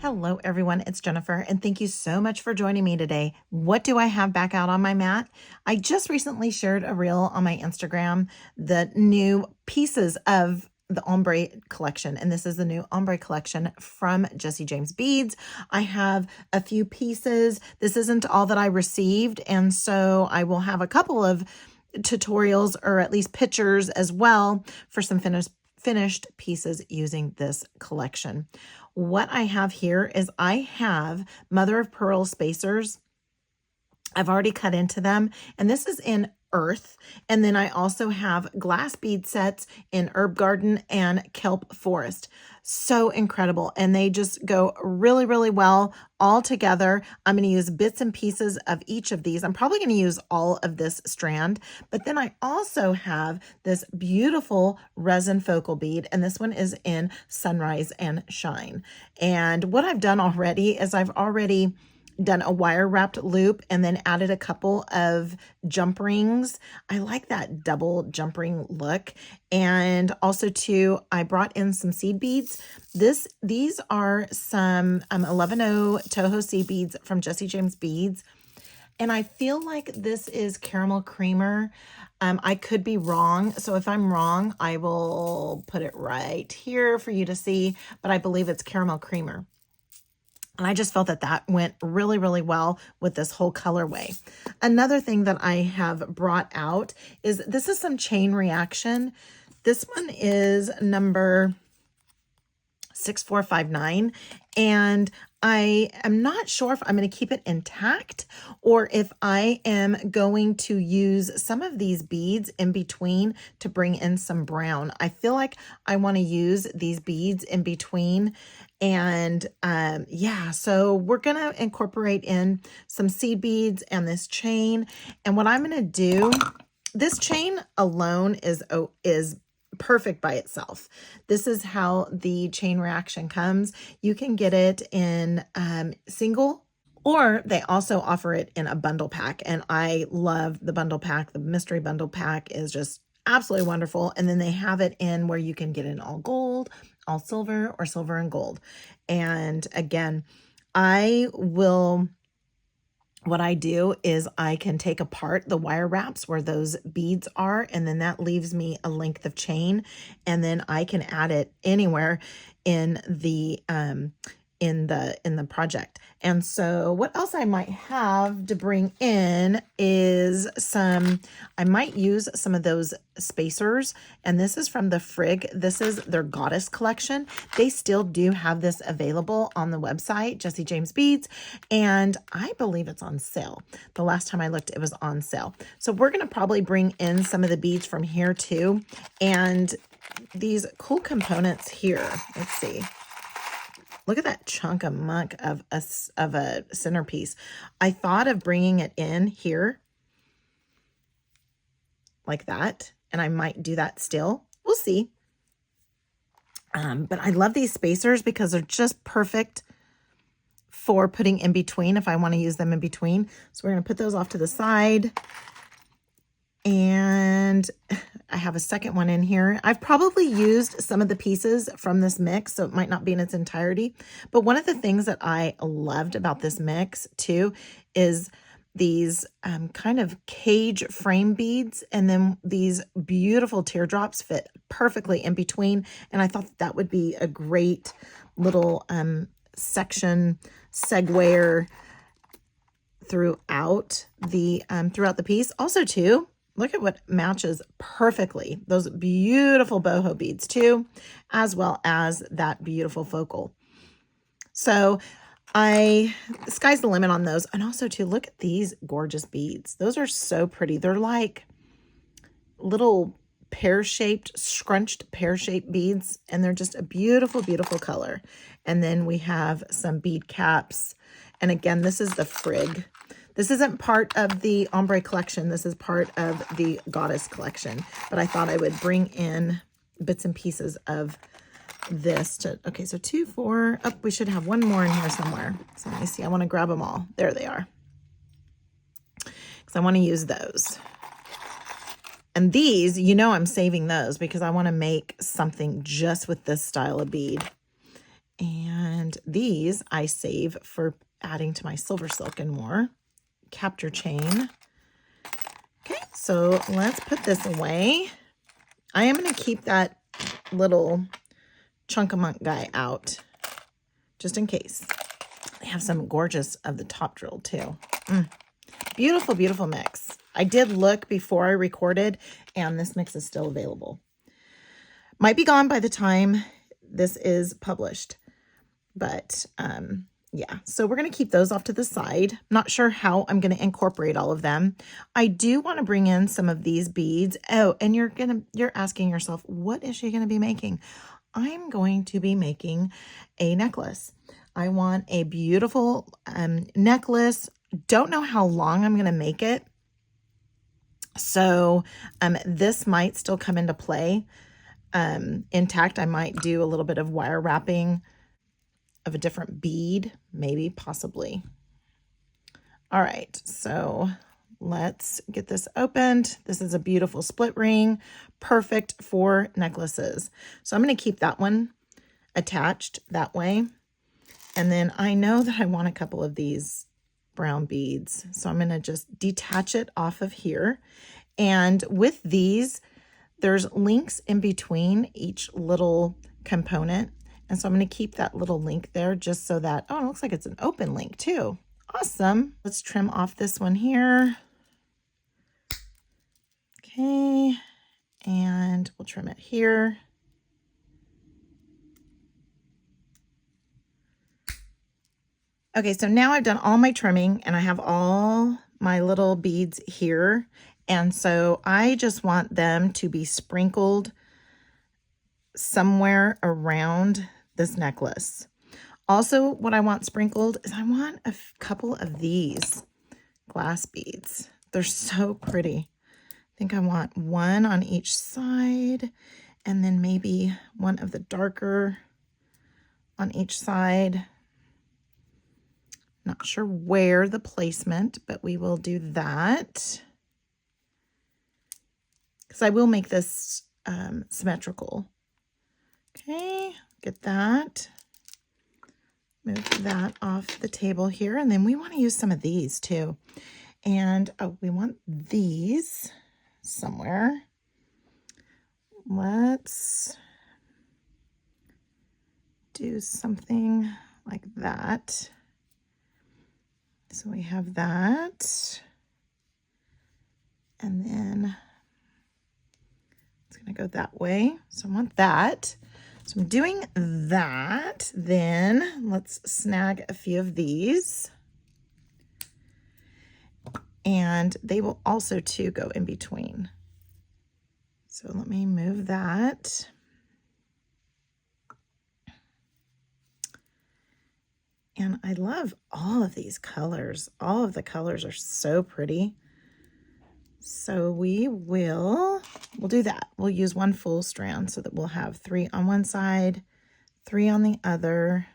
Hello, everyone. It's Jennifer, and thank you so much for joining me today. What do I have back out on my mat? I just recently shared a reel on my Instagram, the new pieces of the Ombre Collection, and this is the new Ombre Collection from Jesse James Beads. I have a few pieces. This isn't all that I received, and so I will have a couple of tutorials or at least pictures as well for some finished pieces using this collection. What I have here is I have mother of pearl spacers. I've already cut into them, and this is in earth. And then I also have glass bead sets in herb garden and kelp forest. So incredible. And they just go really, really well all together. I'm going to use bits and pieces of each of these. I'm probably going to use all of this strand, but then I also have this beautiful resin focal bead, and this one is in sunrise and shine. And what I've done already is I've already done a wire wrapped loop and then added a couple of jump rings. I like that double jump ring look. And also too, I brought in some seed beads. These are some 11 Toho seed beads from Jesse James Beads. And I feel like this is caramel creamer. I could be wrong. So if I'm wrong, I will put it right here for you to see, but I believe it's caramel creamer. And I just felt that that went really, really well with this whole colorway. Another thing that I have brought out is this is some chain reaction. This one is number 6459. And I am not sure if I'm going to keep it intact or if I am going to use some of these beads in between to bring in some brown. I feel like I want to use these beads in between. And yeah, so we're going to incorporate in some seed beads and this chain. And what I'm going to do, this chain alone is perfect by itself. This is how the chain reaction comes. You can get it in single, or they also offer it in a bundle pack. And I love the bundle pack. The mystery bundle pack is just absolutely wonderful. And then they have it in where you can get it in all gold, all silver, or silver and gold. And again, what I do is I can take apart the wire wraps where those beads are, and then that leaves me a length of chain, and then I can add it anywhere in the project. And so what else I might have to bring in is I might use some of those spacers, and this is from the Frigg. This is their Goddess Collection. They still do have this available on the website, Jesse James Beads, and I believe it's on sale. The last time I looked, it was on sale. So we're going to probably bring in some of the beads from here too, and these cool components here. Let's see. Look at that chunk of muck of a centerpiece. I thought of bringing it in here like that, and I might do that still. We'll see. But I love these spacers because they're just perfect for putting in between if I want to use them in between. So we're going to put those off to the side. And I have a second one in here. I've probably used some of the pieces from this mix, so it might not be in its entirety. But one of the things that I loved about this mix too is these kind of cage frame beads, and then these beautiful teardrops fit perfectly in between. And I thought that would be a great little section seguer throughout the piece. Also too, look at what matches perfectly. Those beautiful boho beads too, as well as that beautiful focal. So sky's the limit on those. And also too, look at these gorgeous beads. Those are so pretty. They're like little pear-shaped, scrunched pear-shaped beads. And they're just a beautiful, beautiful color. And then we have some bead caps. And again, this is the Frigg. This isn't part of the Ombre Collection. This is part of the Goddess Collection. But I thought I would bring in bits and pieces of this to, okay, so 2, 4, oh, we should have one more in here somewhere. So let me see, I want to grab them all. There they are. Because I want to use those. And these, I'm saving those because I want to make something just with this style of bead. And these I save for adding to my silver silk and more. Capture chain. Okay, so let's put this away. I am going to keep that little chunk-a-monk guy out, just in case. They have some gorgeous of the top drill too. Beautiful, beautiful mix. I did look before I recorded, and this mix is still available. Might be gone by the time this is published, but yeah. So we're going to keep those off to the side. Not sure how I'm going to incorporate all of them. I do want to bring in some of these beads. Oh, and you're asking yourself, what is she going to be making? I'm going to be making a necklace. I want a beautiful necklace. Don't know how long I'm going to make it. So this might still come into play intact. I might do a little bit of wire wrapping of a different bead, maybe, possibly. All right, so let's get this opened. This is a beautiful split ring, perfect for necklaces. So I'm going to keep that one attached that way. And then I know that I want a couple of these brown beads. So I'm going to just detach it off of here. And with these, there's links in between each little component. And so I'm going to keep that little link there just so that, oh, it looks like it's an open link too. Awesome. Let's trim off this one here. Okay. And we'll trim it here. Okay, so now I've done all my trimming and I have all my little beads here. And so I just want them to be sprinkled somewhere around this necklace. Also, what I want sprinkled is I want a couple of these glass beads. They're so pretty. I think I want one on each side and then maybe one of the darker on each side. Not sure where the placement, but we will do that. Because I will make this symmetrical. Okay, get that. Move that off the table here. And then we want to use some of these too. And we want these somewhere. Let's do something like that. So we have that. And then it's going to go that way. So I want that. So I'm doing that. Then let's snag a few of these. And they will also too go in between. So let me move that. And I love all of these colors. All of the colors are so pretty. So we'll do that. We'll use one full strand so that we'll have 3 on one side, 3 on the other,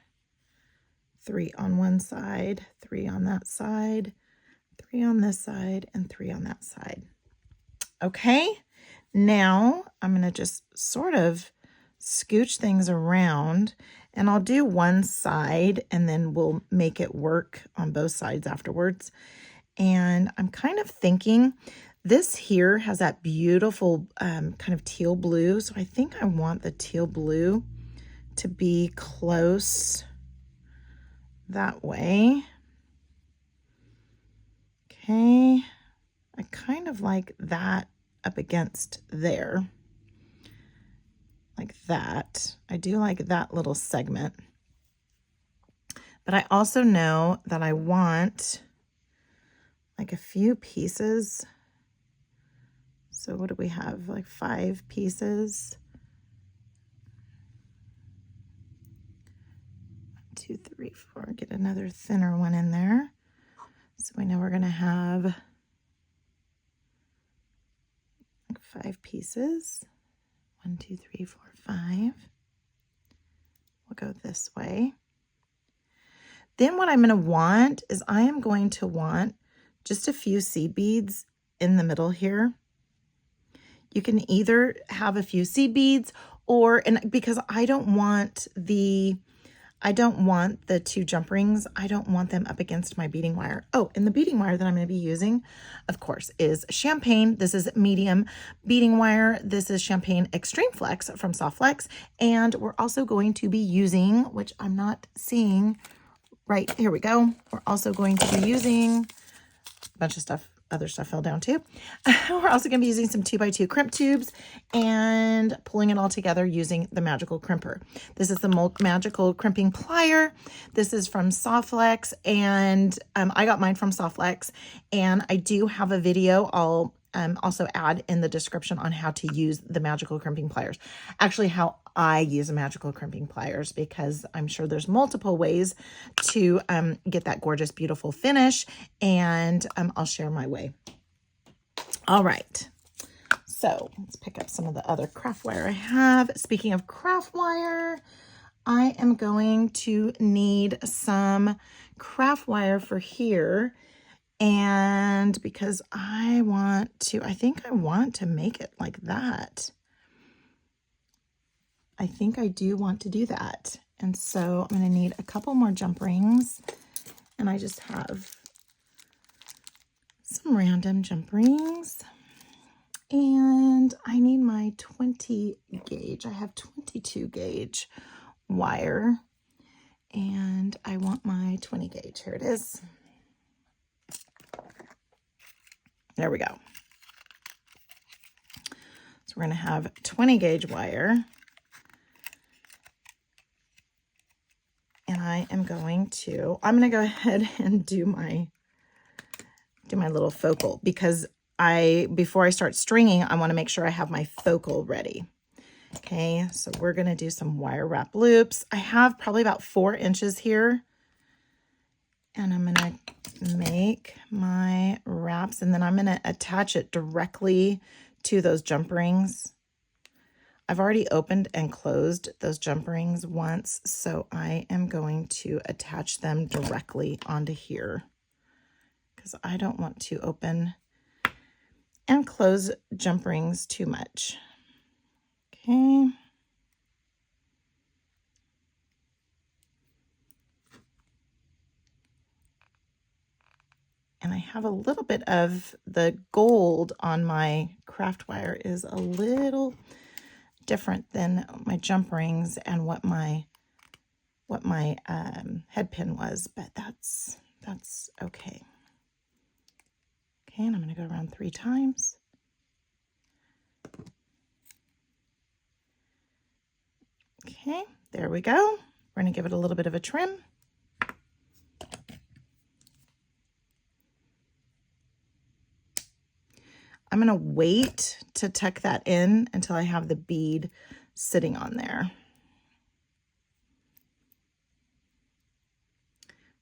3 on one side, 3 on that side, 3 on this side, and 3 on that side. Okay, now I'm going to just sort of scooch things around, and I'll do one side and then we'll make it work on both sides afterwards. And I'm kind of thinking this here has that beautiful kind of teal blue. So I think I want the teal blue to be close that way. Okay, I kind of like that up against there. Like that. I do like that little segment. But I also know that I want like a few pieces. So what do we have? Like 5 pieces. 1, 2, 3, 4. Get another thinner one in there. So we know we're going to have like 5 pieces. 1, 2, 3, 4, 5. We'll go this way. Then what I'm going to want is I am going to want just a few seed beads in the middle here. You can either have a few seed beads or, and because I don't want the I don't want the two jump rings, I don't want them up against my beading wire. Oh, and the beading wire that I'm going to be using, of course, is Champagne. This is medium beading wire. This is Champagne Extreme Flex from Soft Flex. And we're also going to be using, which I'm not seeing right, here we go. We're also going to be using a bunch of stuff. Other stuff fell down too. We're also going to be using some 2x2 crimp tubes and pulling it all together using the magical crimper. This is the magical crimping plier. This is from Soft Flex, and I got mine from Soft Flex, and I do have a video I'll also add in the description on how to use the magical crimping pliers. Actually, how I use magical crimping pliers, because I'm sure there's multiple ways to get that gorgeous, beautiful finish, and I'll share my way. All right, so let's pick up some of the other craft wire I have. Speaking of craft wire, I am going to need some craft wire for here. And because I think I want to make it like that. I think I do want to do that. And so I'm going to need a couple more jump rings. And I just have some random jump rings. And I need my 20 gauge. I have 22 gauge wire. And I want my 20 gauge. Here it is. There we go. So we're going to have 20 gauge wire. And I'm going to go ahead and do my little focal, because before I start stringing, I want to make sure I have my focal ready. Okay, so we're going to do some wire wrap loops. I have probably about 4 inches here. And I'm going to make my wraps, and then I'm going to attach it directly to those jump rings. I've already opened and closed those jump rings once, so I am going to attach them directly onto here, because I don't want to open and close jump rings too much. Okay. And I have a little bit of the gold on my craft wire is a little different than my jump rings and what my head pin was, but that's okay. Okay, and I'm going to go around 3 times. Okay, there we go. We're going to give it a little bit of a trim. I'm going to wait to tuck that in until I have the bead sitting on there.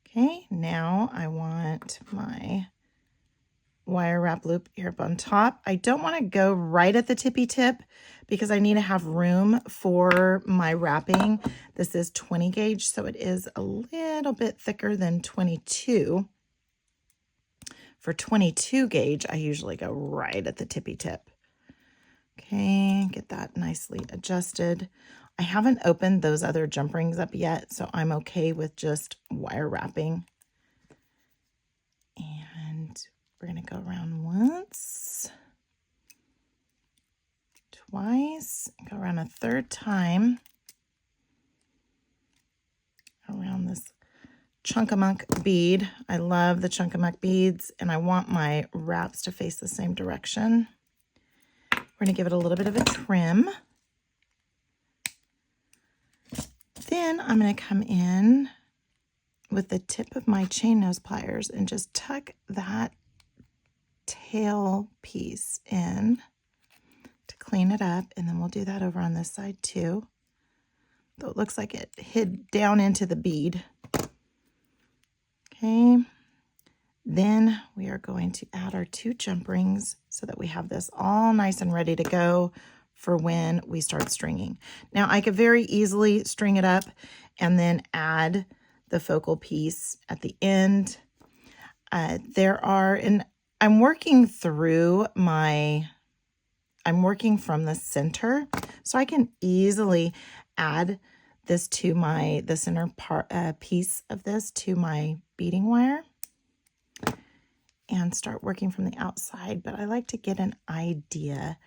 Okay, now I want my wire wrap loop here up on top. I don't want to go right at the tippy tip because I need to have room for my wrapping. This is 20 gauge, so it is a little bit thicker than 22. For 22 gauge, I usually go right at the tippy tip. Okay, get that nicely adjusted. I haven't opened those other jump rings up yet, so I'm okay with just wire wrapping. And we're going to go around once, twice, go around a third time around this Chunk-a-Munk bead. I love the Chunk-a-Munk beads, and I want my wraps to face the same direction. We're going to give it a little bit of a trim. Then I'm going to come in with the tip of my chain nose pliers and just tuck that tail piece in to clean it up, and then we'll do that over on this side too. Though it looks like it hid down into the bead. Okay, then we are going to add our 2 jump rings so that we have this all nice and ready to go for when we start stringing. Now I could very easily string it up and then add the focal piece at the end. And I'm working from the center, so I can easily add this to the center part piece of this to my beading wire and start working from the outside. But I like to get an idea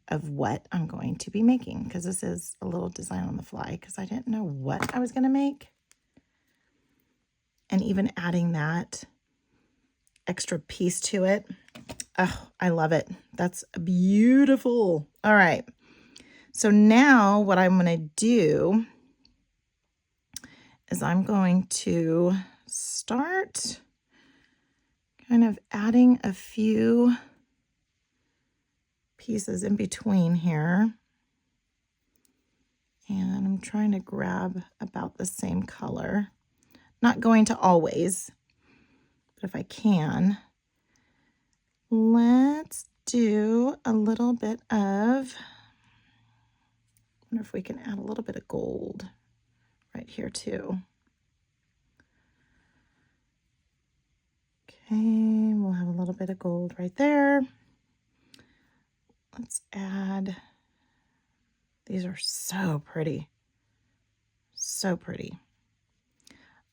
of what I'm going to be making, because this is a little design on the fly because I didn't know what I was going to make. And even adding that extra piece to it. Oh, I love it. That's beautiful. All right. So now what I'm going to do is I'm going to start kind of adding a few pieces in between here. And I'm trying to grab about the same color. Not going to always, but if I can, let's do a little bit of, I wonder if we can add a little bit of gold right here too. Okay, we'll have a little bit of gold right there. Let's add, these are so pretty. So pretty.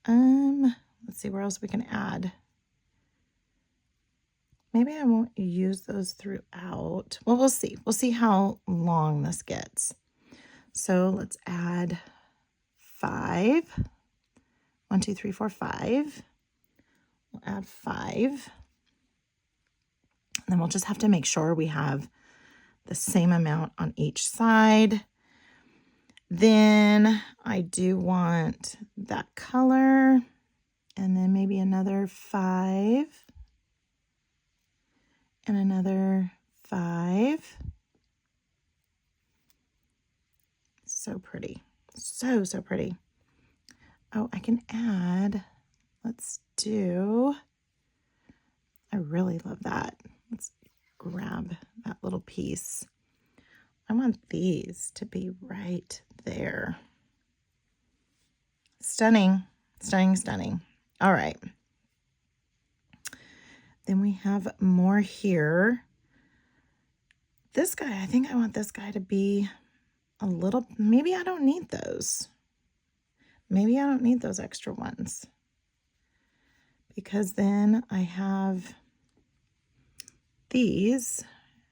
Let's see where else we can add. Maybe I won't use those throughout. Well, we'll see. We'll see how long this gets. So let's add 5. 1, 2, 3, 4, 5. We'll add 5. And then we'll just have to make sure we have the same amount on each side. Then I do want that color, and then maybe another 5 and another 5. So pretty. So pretty. Oh, I can add, let's do, I really love that. Let's grab that little piece. I want these to be right there. Stunning, stunning, stunning. All right. Then we have more here. This guy, I think I want this guy to be a little, maybe I don't need those. Maybe I don't need those extra ones, because then I have these,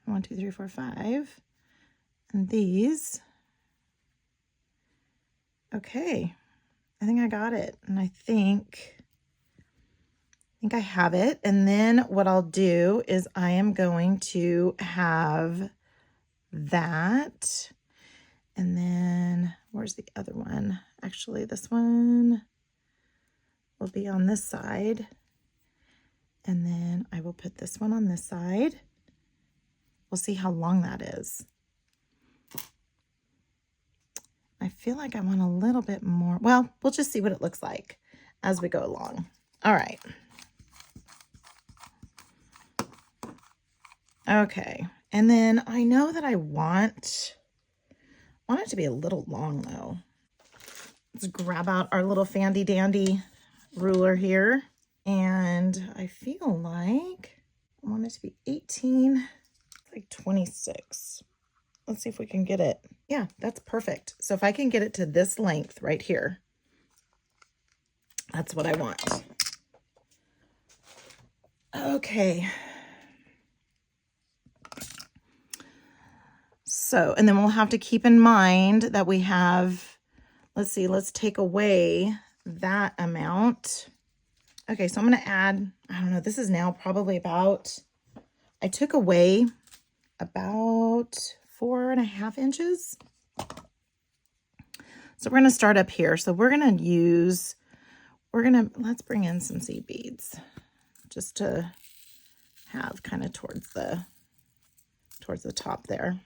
1, 2, 3, 4, 5, and these. Okay, I think I got it, and I think I have it. And then what I'll do is I am going to have that, and then where's the other one? Actually, this one will be on this side, and then I will put this one on this side. We'll see how long that is. I feel like I want a little bit more. Well, we'll just see what it looks like as we go along. All right. Okay. And then I know that I want it to be a little long though. Let's grab out our little fandy dandy ruler here. And I feel like I want it to be 18, like 26. Let's see if we can get it. Yeah, that's perfect. So if I can get it to this length right here, that's what I want. Okay. So, and then we'll have to keep in mind that we have, let's see, let's take away that amount. Okay, so I'm going to add, I don't know, this is now probably about, I took away about 4.5 inches. So we're going to start up here. So we're going to use, let's bring in some seed beads just to have kind of towards the top there.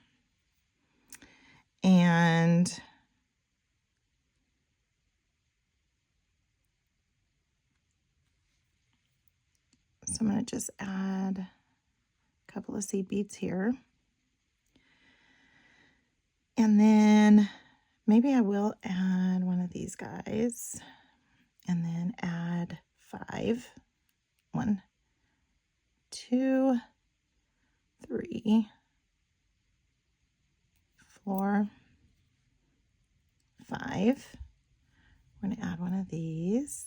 And so I'm going to just add a couple of seed beads here. And then maybe I will add one of these guys and then add 5. 1, 2, 3, 4, 5. I'm going to add one of these.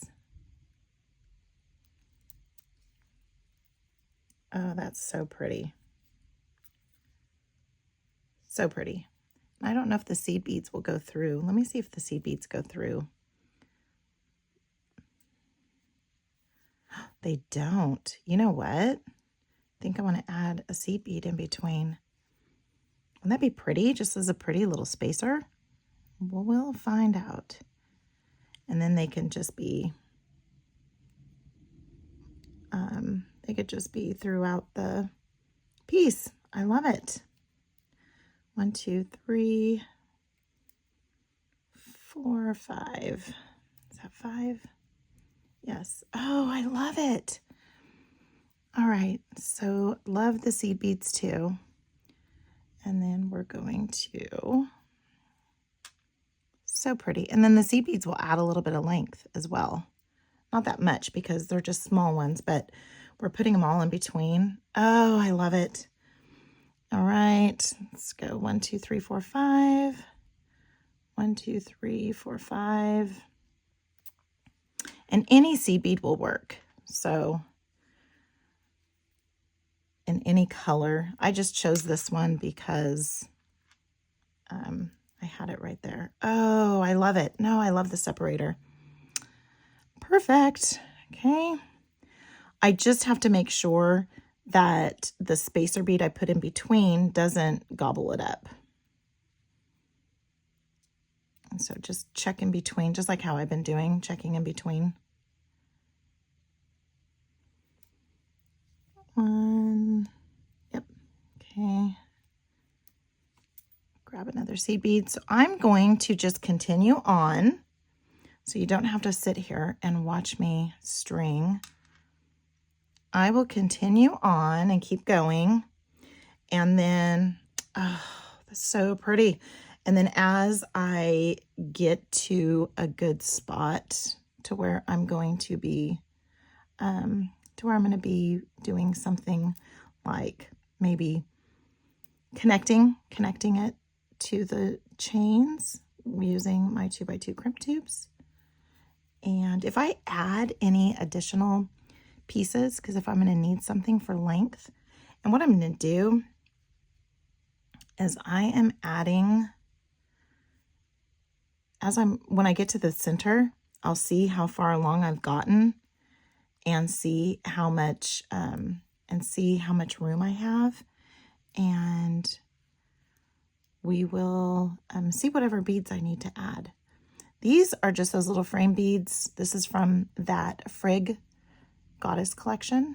Oh, that's so pretty. So pretty. I don't know if the seed beads will go through. Let me see if the seed beads go through. They don't. You know what? I think I want to add a seed bead in between. Wouldn't that be pretty? Just as a pretty little spacer? Well, we'll find out. And then they can just be, they could just be throughout the piece. I love it. 1, 2, 3, 4, 5. Is that 5? Yes. Oh, I love it. All right. So love the seed beads too. And then we're going to, so pretty. And then the seed beads will add a little bit of length as well. Not that much because they're just small ones, but we're putting them all in between. Oh, I love it. All right, let's go 1, 2, 3, 4, 5. 1, 2, 3, 4, 5. And any seed bead will work. So in any color, I just chose this one because I had it right there. Oh, I love it. No, I love the separator. Perfect. Okay. I just have to make sure that the spacer bead I put in between doesn't gobble it up. And so just check in between, just like how I've been doing, checking in between. 1. Yep. Okay. Grab another seed bead. So I'm going to just continue on. So you don't have to sit here and watch me string. I will continue on and keep going. And then, oh, that's so pretty. And then as I get to a good spot to where I'm going to be, doing something like maybe connecting it to the chains using my 2x2 crimp tubes. And if I add any additional pieces, because if I'm going to need something for length, and what I'm going to do is I am adding, when I get to the center, I'll see how far along I've gotten and see how much room I have. And we will see whatever beads I need to add. These are just those little frame beads. This is from that Frigg Goddess Collection.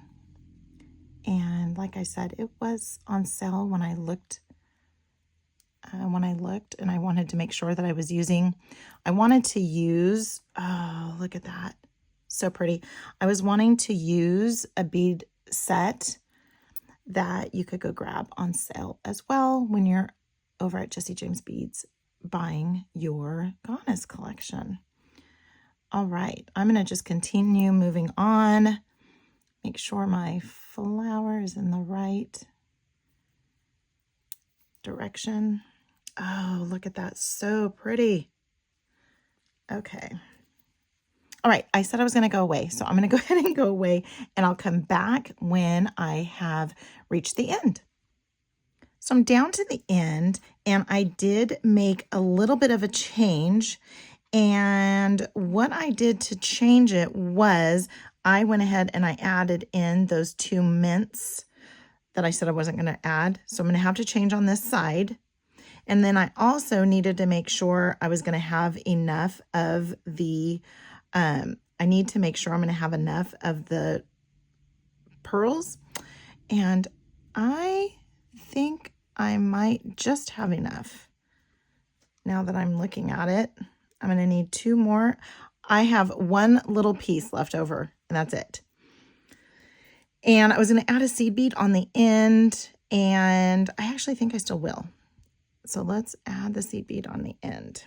And like I said, it was on sale when I looked, and I wanted to make sure that I wanted to use, oh, look at that. So pretty. I was wanting to use a bead set that you could go grab on sale as well when you're over at Jesse James Beads buying your goddess collection. All right, I'm going to just continue moving on. Make sure my flower is in the right direction. Oh, look at that. So pretty. Okay. All right, I said I was going to go away, so I'm going to go ahead and go away, and I'll come back when I have reached the end. So I'm down to the end, and I did make a little bit of a change, and what I did to change it was I went ahead and I added in those 2 mints that I said I wasn't going to add. So I'm going to have to change on this side. And then I also needed to make sure I was going to have enough of the, I need to make sure I'm going to have enough of the pearls. And I think I might just have enough. Now that I'm looking at it, I'm going to need 2 more. I have 1 little piece left over, and that's it. And I was going to add a seed bead on the end, and I actually think I still will. So let's add the seed bead on the end.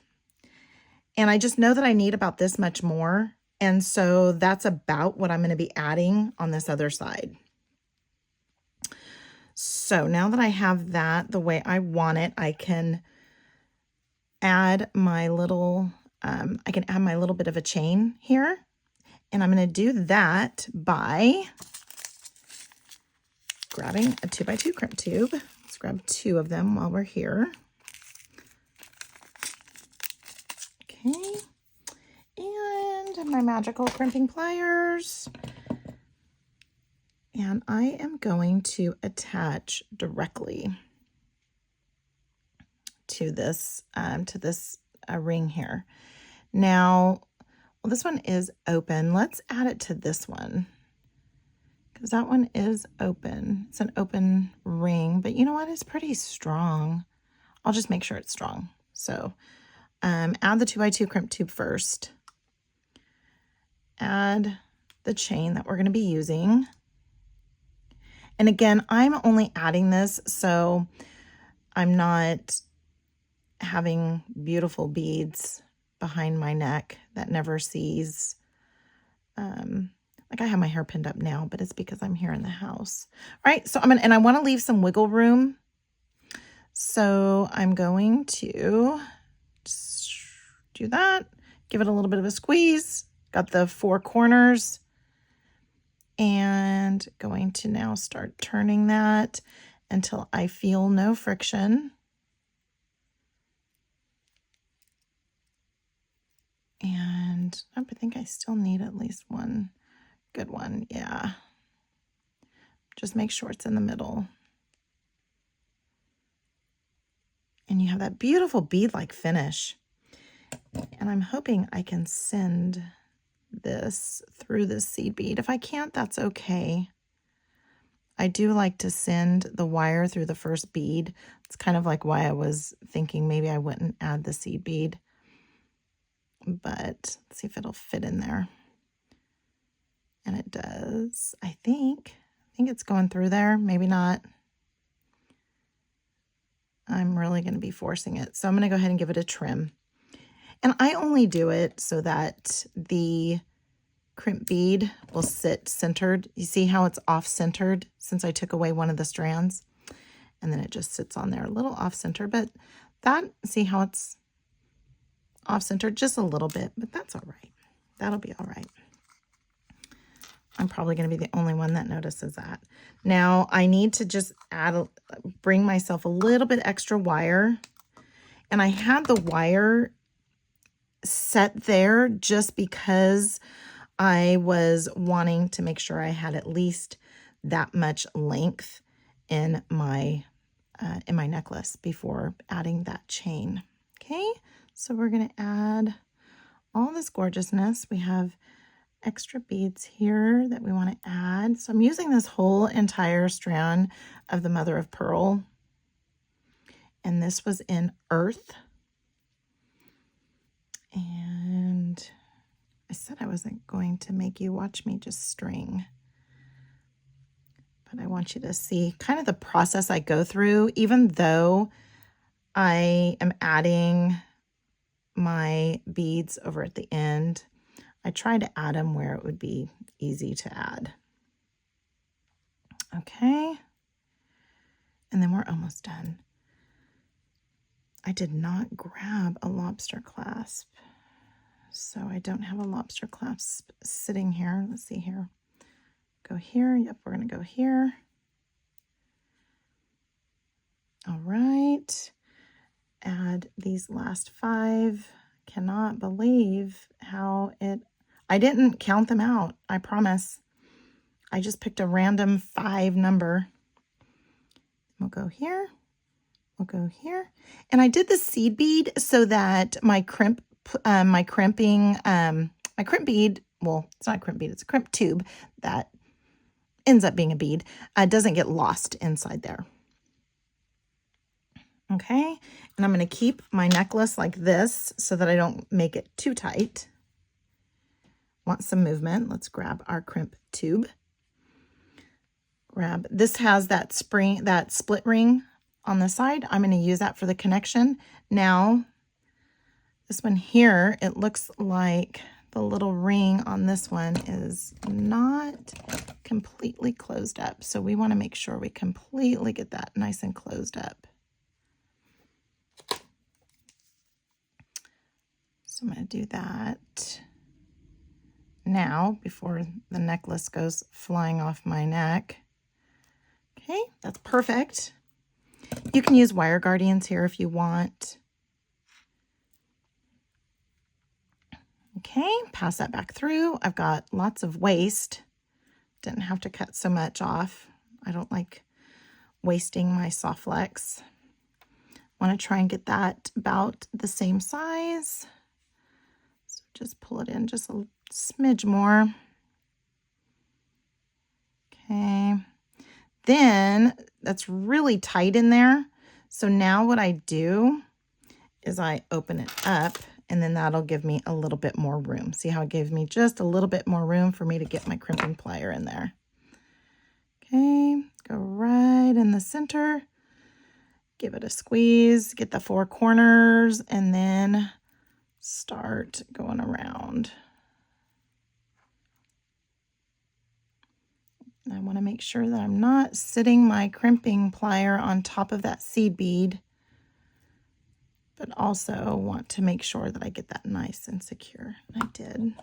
And I just know that I need about this much more. And so that's about what I'm going to be adding on this other side. So now that I have that the way I want it, I can add my little I can add my little bit of a chain here. And I'm going to do that by grabbing a 2x2 crimp tube. Let's grab 2 of them while we're here. Okay. And my magical crimping pliers. And I am going to attach directly to this ring here. Now, well, this one is open. Let's add it to this one because that one is open. It's an open ring, but you know what? It's pretty strong. I'll just make sure it's strong. So add the 2x2 crimp tube first. Add the chain that we're going to be using. And again, I'm only adding this so I'm not having beautiful beads behind my neck that never sees. Like I have my hair pinned up now, but it's because I'm here in the house. All right, so I want to leave some wiggle room. So I'm going to just do that, give it a little bit of a squeeze. Got the 4 corners. And going to now start turning that until I feel no friction. And I think I still need at least one good one. Yeah. Just make sure it's in the middle. And you have that beautiful bead-like finish. And I'm hoping I can send this through this seed bead. If I can't, that's okay. I do like to send the wire through the first bead. It's kind of like why I was thinking maybe I wouldn't add the seed bead. But let's see if it'll fit in there. And it does, I think. I think it's going through there. Maybe not. I'm really going to be forcing it. So I'm going to go ahead and give it a trim. And I only do it so that the crimp bead will sit centered. You see how it's off-centered since I took away one of the strands? And then it just sits on there a little off-center. But that, see how it's off-centered? Just a little bit, but that's all right. That'll be all right. I'm probably going to be the only one that notices that. Now, I need to just bring myself a little bit extra wire. And I had the wire set there just because I was wanting to make sure I had at least that much length in my necklace before adding that chain. Okay, so we're going to add all this gorgeousness. We have extra beads here that we want to add. So I'm using this whole entire strand of the mother of pearl. And this was in earth. And I said I wasn't going to make you watch me just string. But I want you to see kind of the process I go through, even though I am adding my beads over at the end. I try to add them where it would be easy to add. Okay. And then we're almost done. I did not grab a lobster clasp. So I don't have a lobster clasp sitting here. Let's see here. Go here. Yep, we're going to go here. All right. Add these last 5. Cannot believe how I didn't count them out. I promise. I just picked a random 5 number. We'll go here. We'll go here. And I did the seed bead so that my crimp bead, well, it's not a crimp bead, it's a crimp tube that ends up being a bead, doesn't get lost inside there. Okay, and I'm going to keep my necklace like this so that I don't make it too tight. Want some movement? Let's grab our crimp tube. This has that split ring on the side. I'm going to use that for the connection. Now, this one here, it looks like the little ring on this one is not completely closed up. So we want to make sure we completely get that nice and closed up. So I'm going to do that now before the necklace goes flying off my neck. Okay, that's perfect. You can use wire guardians here if you want. Okay, pass that back through. I've got lots of waste. Didn't have to cut so much off. I don't like wasting my soft flex. Want to try and get that about the same size. So just pull it in just a smidge more. Okay. Then that's really tight in there. So now what I do is I open it up, and then that'll give me a little bit more room. See how it gave me just a little bit more room for me to get my crimping plier in there. Okay, go right in the center. Give it a squeeze, get the four corners, and then start going around. I want to make sure that I'm not sitting my crimping plier on top of that seed bead, but also want to make sure that I get that nice and secure. I did.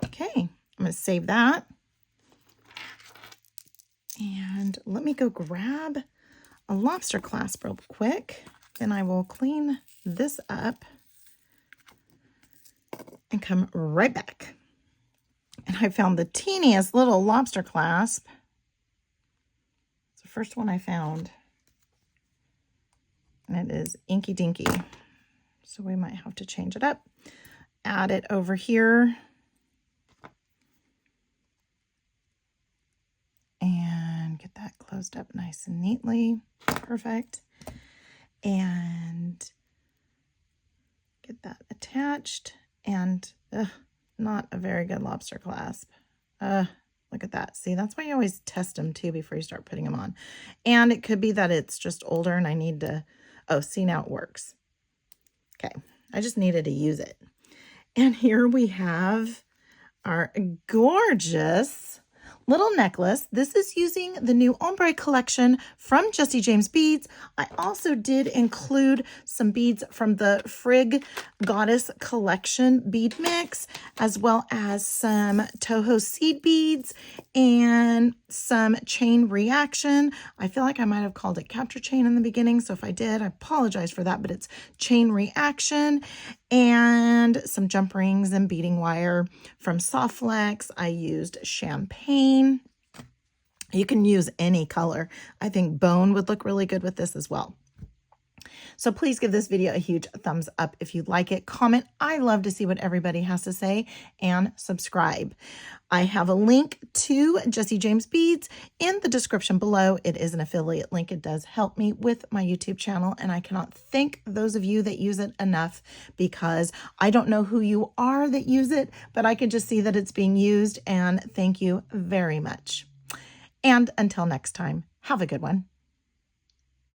Okay, I'm going to save that. And let me go grab a lobster clasp real quick. Then I will clean this up and come right back. And I found the teeniest little lobster clasp. It's the first one I found. And it is inky dinky. So we might have to change it up. Add it over here. And get that closed up nice and neatly. Perfect. And get that attached. And not a very good lobster clasp. Look at that. See, that's why you always test them too before you start putting them on. And it could be that it's just older and I need to, oh, see, now it works. Okay, I just needed to use it. And here we have our gorgeous little necklace. This is using the new Ombre Collection from Jesse James Beads. I also did include some beads from the Frigg Goddess Collection bead mix, as well as some Toho seed beads and some chain reaction. I feel like I might have called it capture chain in the beginning, so if I did, I apologize for that, but it's chain reaction, and some jump rings and beading wire from Soft Flex. I used champagne. You can use any color. I think bone would look really good with this as well. So please give this video a huge thumbs up if you like it. Comment. I love to see what everybody has to say, and subscribe. I have a link to Jesse James Beads in the description below. It is an affiliate link. It does help me with my YouTube channel, and I cannot thank those of you that use it enough, because I don't know who you are that use it, but I can just see that it's being used, and thank you very much. And until next time, have a good one.